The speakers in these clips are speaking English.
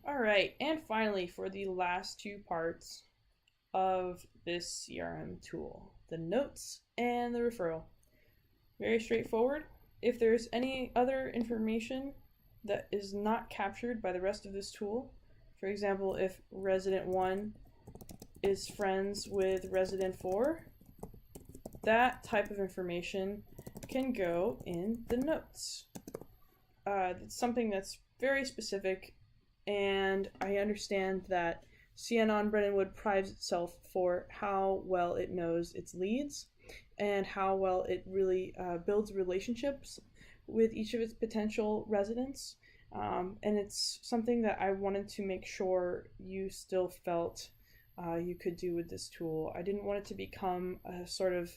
All right, and finally, for the last two parts of this CRM tool, the notes and the referral. Very straightforward. If there's any other information that is not captured by the rest of this tool, for example, if resident 1 is friends with resident 4, that type of information can go in the notes. It's something that's very specific, and I understand that CN on Brennanwood prides itself for how well it knows its leads and how well it really builds relationships with each of its potential residents. And it's something that I wanted to make sure you still felt you could do with this tool. I didn't want it to become a sort of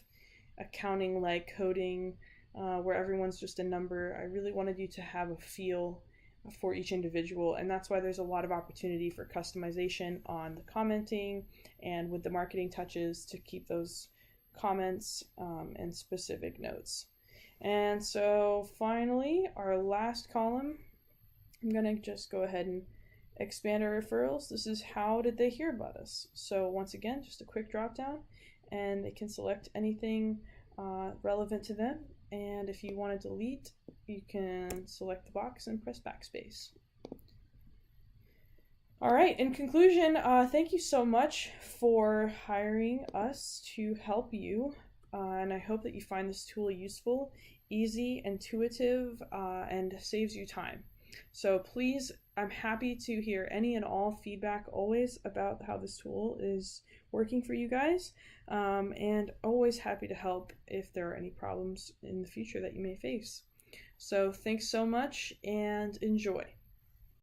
accounting like coding where everyone's just a number. I really wanted you to have a feel for each individual, and that's why there's a lot of opportunity for customization on the commenting and with the marketing touches to keep those comments and specific notes. And so finally, our last column, I'm gonna just go ahead and expand our referrals. This is how did they hear about us. So once again, just a quick drop down, and they can select anything relevant to them. And if you want to delete, you can select the box and press backspace. All right, in conclusion, thank you so much for hiring us to help you. And I hope that you find this tool useful, easy, intuitive, and saves you time. So please, I'm happy to hear any and all feedback always about how this tool is working for you guys, and always happy to help if there are any problems in the future that you may face. So thanks so much and enjoy.